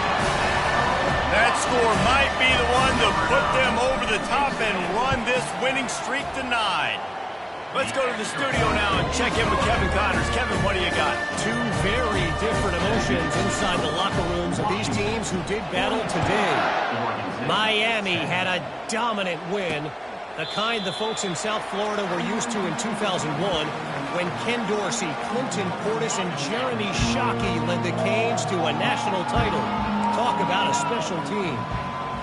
That score might be the one to put them over the top and run this winning streak to 9. Let's go to the studio now and check in with Kevin Connors. Kevin, what do you got? Two very different emotions inside the locker rooms of these teams who did battle today. Miami had a dominant win, the kind the folks in South Florida were used to in 2001 when Ken Dorsey, Clinton Portis, and Jeremy Shockey led the Canes to a national title. Talk about a special team.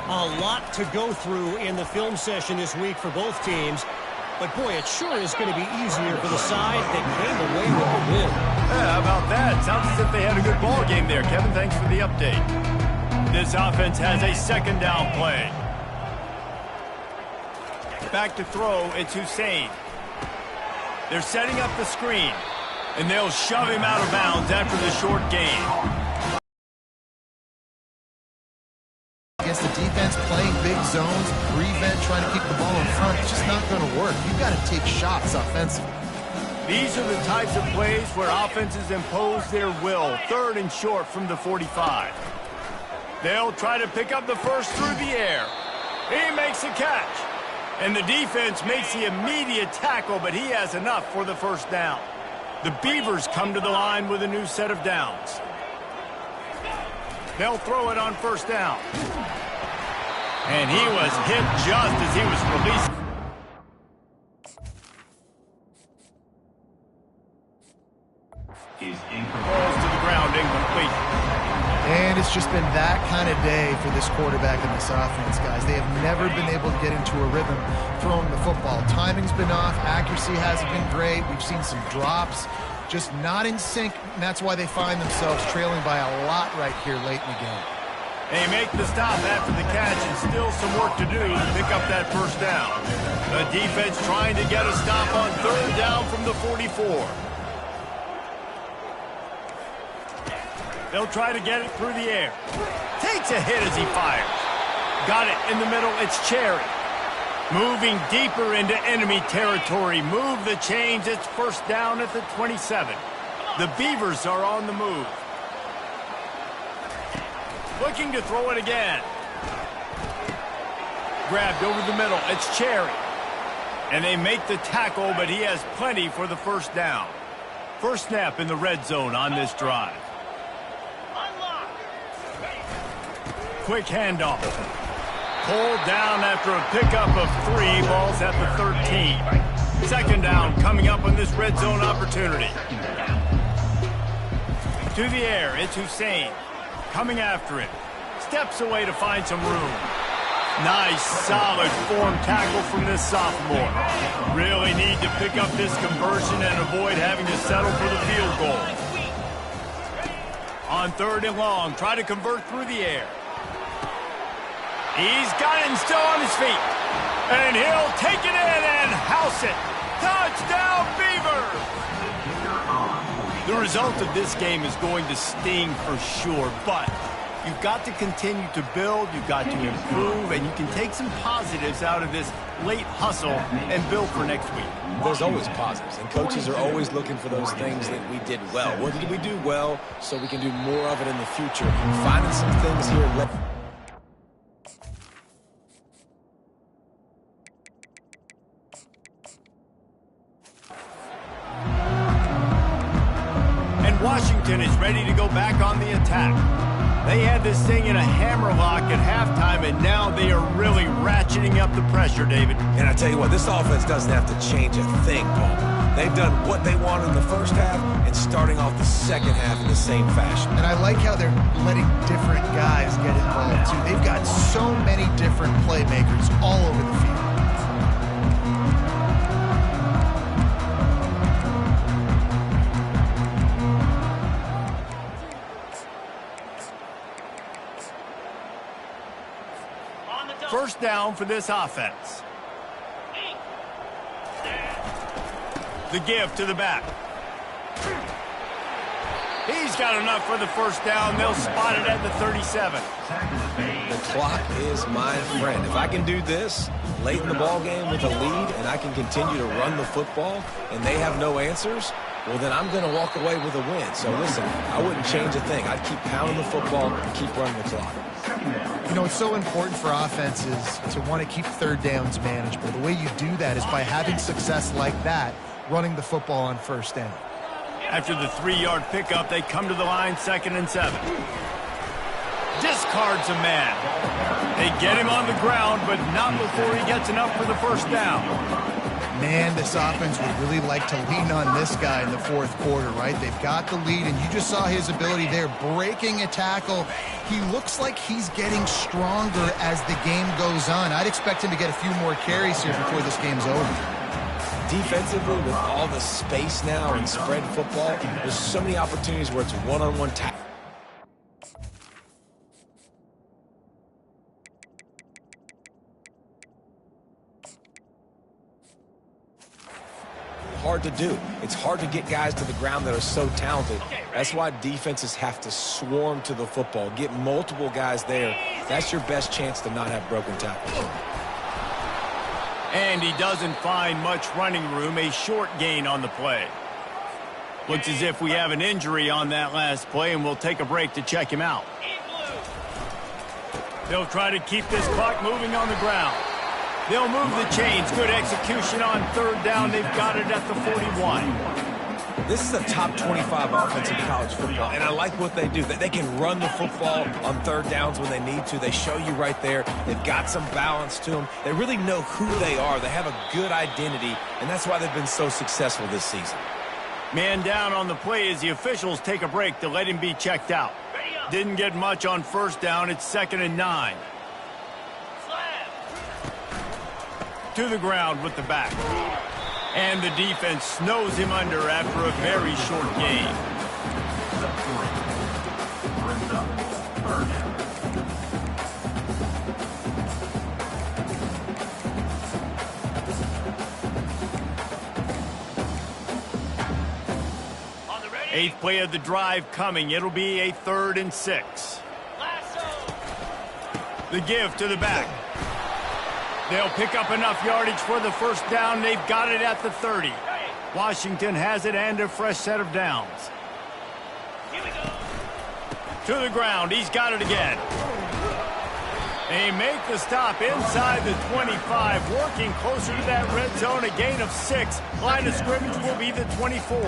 A lot to go through in the film session this week for both teams. But, boy, it sure is going to be easier for the side that came away with the win. Yeah, how about that? Sounds as if they had a good ball game there. Kevin, thanks for the update. This offense has a 2nd down play. Back to throw, it's Hussein. They're setting up the screen, and they'll shove him out of bounds after the short gain. Against the defense, playing big zones, prevent, trying to keep the ball in front, it's just not going to work. You've got to take shots offensively. These are the types of plays where offenses impose their will. 3rd and short from the 45. They'll try to pick up the first through the air. He makes a catch. And the defense makes the immediate tackle, but he has enough for the first down. The Beavers come to the line with a new set of downs. They'll throw it on first down. And he was hit just as he was released. Falls to the ground, incomplete. And it's just been that kind of day for this quarterback and this offense, guys. They have never been able to get into a rhythm throwing the football. Timing's been off. Accuracy hasn't been great. We've seen some drops. Just not in sync, and that's why they find themselves trailing by a lot right here late in the game. They make the stop after the catch, and still some work to do to pick up that first down. The defense trying to get a stop on 3rd down from the 44. They'll try to get it through the air. Takes a hit as he fires. Got it in the middle. It's Cherry. Moving deeper into enemy territory. Move the chains. It's first down at the 27. The Beavers are on the move. Looking to throw it again. Grabbed over the middle. It's Cherry. And they make the tackle, but he has plenty for the first down. First snap in the red zone on this drive. Quick handoff. Pulled down after a pickup of 3. Ball's at the 13. Second down coming up on this red zone opportunity. To the air, it's Hussein. Coming after it. Steps away to find some room. Nice, solid form tackle from this sophomore. Really need to pick up this conversion and avoid having to settle for the field goal. On 3rd and long, try to convert through the air. He's got it and still on his feet. And he'll take it in and house it. Touchdown, Beavers! The result of this game is going to sting for sure, but you've got to continue to build, you've got to improve, and you can take some positives out of this late hustle and build for next week. There's always positives, and coaches are always looking for those things that we did well. What did we do well so we can do more of it in the future? Finding some things here. Washington is ready to go back on the attack. They had this thing in a hammerlock at halftime, and now they are really ratcheting up the pressure, David. And I tell you what, this offense doesn't have to change a thing, Paul. They've done what they wanted in the first half and starting off the second half in the same fashion. And I like how they're letting different guys get involved, too. They've got so many different playmakers all over the field. First down for this offense. The give to the back. He's got enough for the first down. They'll spot it at the 37. The clock is my friend. If I can do this late in the ball game with a lead and I can continue to run the football and they have no answers, well, then I'm going to walk away with a win. So, listen, I wouldn't change a thing. I'd keep pounding the football and keep running the clock. You know, it's so important for offenses to want to keep third downs manageable. The way you do that is by having success like that, running the football on first down. After the 3-yard pickup, they come to the line, 2nd and 7. Discards a man. They get him on the ground, but not before he gets enough for the first down. Man, this offense would really like to lean on this guy in the 4th quarter, right? They've got the lead, and you just saw his ability there, breaking a tackle. He looks like he's getting stronger as the game goes on. I'd expect him to get a few more carries here before this game's over. Defensively, with all the space now and spread football, there's so many opportunities where it's one-on-one tackle. Hard to do. It's hard to get guys to the ground that are so talented. That's why defenses have to swarm to the football, get multiple guys there. That's your best chance to not have broken tackles. And he doesn't find much running room, a short gain on the play. Looks as if we have an injury on that last play, and we'll take a break to check him out. They'll try to keep this clock moving on the ground. They'll move the chains. Good execution on 3rd down. They've got it at the 41. This is a top 25 offense in college football, and I like what they do. They can run the football on 3rd downs when they need to. They show you right there. They've got some balance to them. They really know who they are. They have a good identity, and that's why they've been so successful this season. Man down on the play as the officials take a break to let him be checked out. Didn't get much on 1st down. It's 2nd and 9. To the ground with the back. And the defense snows him under after a very short gain. Eighth play of the drive coming. It'll be a 3rd and 6. The give to the back. They'll pick up enough yardage for the first down. They've got it at the 30. Washington has it and a fresh set of downs. To the ground. He's got it again. They make the stop inside the 25, working closer to that red zone, a gain of 6. Line of scrimmage will be the 24.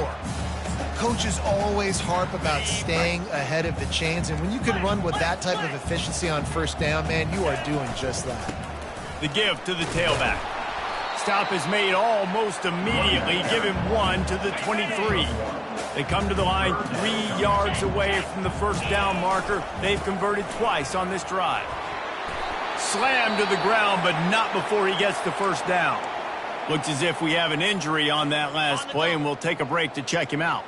Coaches always harp about staying ahead of the chains, and when you can run with that type of efficiency on first down, man, you are doing just that. The give to the tailback. Stop is made almost immediately. Give him 1 to the 23. They come to the line 3 yards away from the first down marker. They've converted twice on this drive. Slammed to the ground, but not before he gets the first down. Looks as if we have an injury on that last play, and we'll take a break to check him out.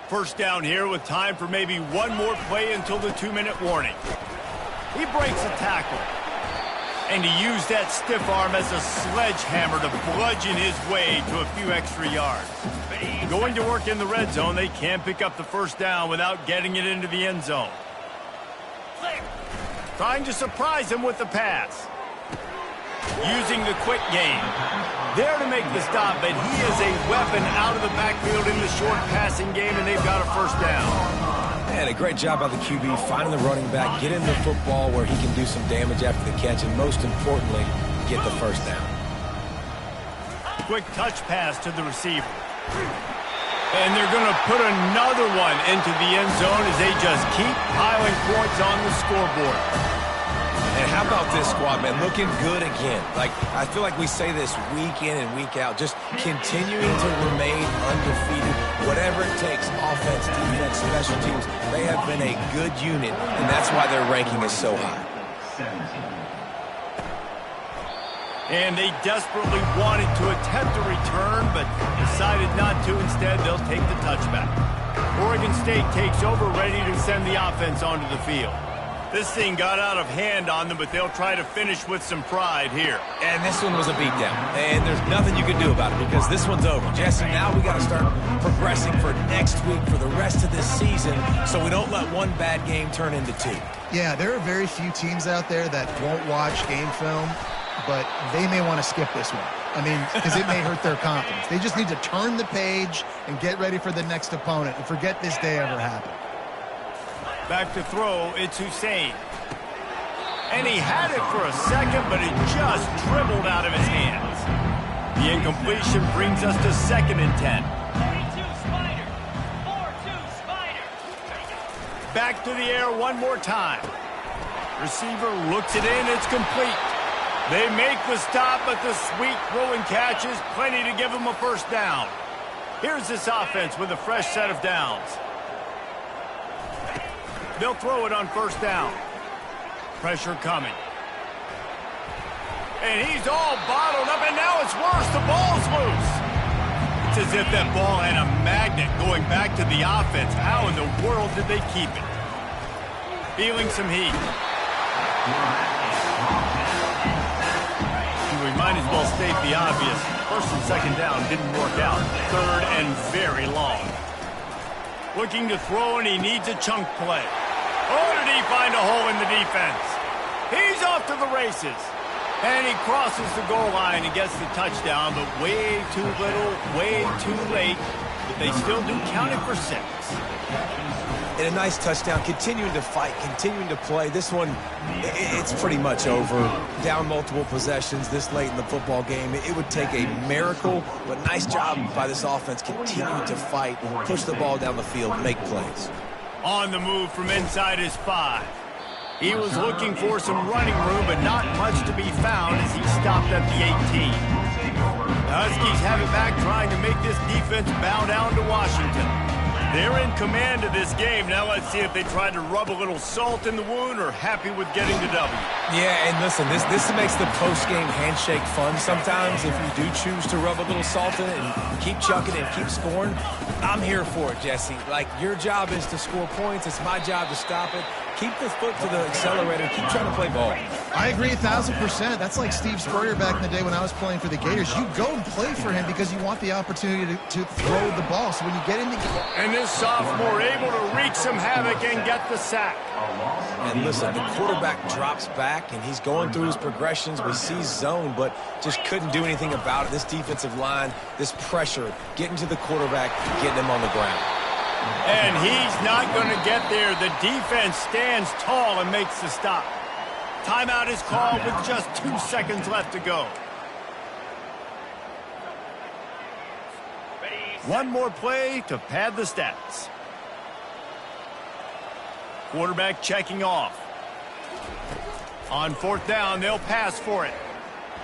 First down here with time for maybe one more play until the 2-minute warning. He breaks a tackle. And he used that stiff arm as a sledgehammer to bludgeon his way to a few extra yards. Going to work in the red zone, they can't pick up the first down without getting it into the end zone. Trying to surprise him with the pass. Using the quick game. There to make the stop, but he is a weapon out of the backfield in the short passing game, and they've got a first down. And a great job by the QB finding the running back, get him the football where he can do some damage after the catch, and most importantly, get the first down. Quick touch pass to the receiver. And they're going to put another one into the end zone as they just keep piling points on the scoreboard. And how about this squad, man? Looking good again. Like, I feel like we say this week in and week out, just continuing to remain undefeated. Whatever it takes, offense, defense, special teams, they have been a good unit, and that's why their ranking is so high. And they desperately wanted to attempt a return, but decided not to. Instead, they'll take the touchback. Oregon State takes over, ready to send the offense onto the field. This thing got out of hand on them, but they'll try to finish with some pride here. And this one was a beatdown. And there's nothing you can do about it because this one's over. Jesse, now we got to start progressing for next week for the rest of this season so we don't let one bad game turn into 2. Yeah, there are very few teams out there that won't watch game film, but they may want to skip this one. I mean, because it may hurt their confidence. They just need to turn the page and get ready for the next opponent and forget this day ever happened. Back to throw, it's Hussein. And he had it for a second, but it just dribbled out of his hands. The incompletion brings us to 2nd and 10. 3-2 Spider. 4-2 Spider. Back to the air one more time. Receiver looks it in, it's complete. They make the stop, but the sweet throw and catch is plenty to give them a first down. Here's this offense with a fresh set of downs. They'll throw it on first down. Pressure coming. And he's all bottled up, and now it's worse. The ball's loose. It's as if that ball had a magnet going back to the offense. How in the world did they keep it? Feeling some heat. We might as well state the obvious. 1st and 2nd down didn't work out. 3rd and very long. Looking to throw, and he needs a chunk play. Oh, did he find a hole in the defense? He's off to the races. And he crosses the goal line and gets the touchdown, but way too little, way too late. But they still do count it for 6. And a nice touchdown, continuing to fight, continuing to play. This one, it's pretty much over. Down multiple possessions this late in the football game. It would take a miracle, but nice job by this offense continuing to fight, push the ball down the field, make plays. On the move from inside his 5. He was looking for some running room, but not much to be found as he stopped at the 18. The Huskies have it back, trying to make this defense bow down to Washington. They're in command of this game. Now let's see if they try to rub a little salt in the wound or happy with getting the W. Yeah, and listen, this makes the post-game handshake fun sometimes if you do choose to rub a little salt in it and keep chucking it and keep scoring. I'm here for it, Jesse. Like, your job is to score points. It's my job to stop it. Keep the foot to the accelerator. Keep trying to play ball. I agree 1,000%. That's like Steve Spurrier back in the day when I was playing for the Gators. You go and play for him because you want the opportunity to throw the ball. So when you get into and this sophomore able to wreak some havoc and get the sack. And listen, the quarterback drops back, and he's going through his progressions. We see zone, but just couldn't do anything about it. This defensive line, this pressure, getting to the quarterback, getting him on the ground. And he's not going to get there. The defense stands tall and makes the stop. Timeout is called with just 2 seconds left to go. One more play to pad the stats. Quarterback checking off. On 4th down, they'll pass for it.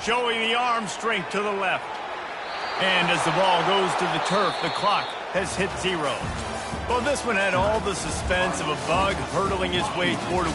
Showing the arm strength to the left. And as the ball goes to the turf, the clock has hit 0. Well, this one had all the suspense of a bug hurtling his way toward a win.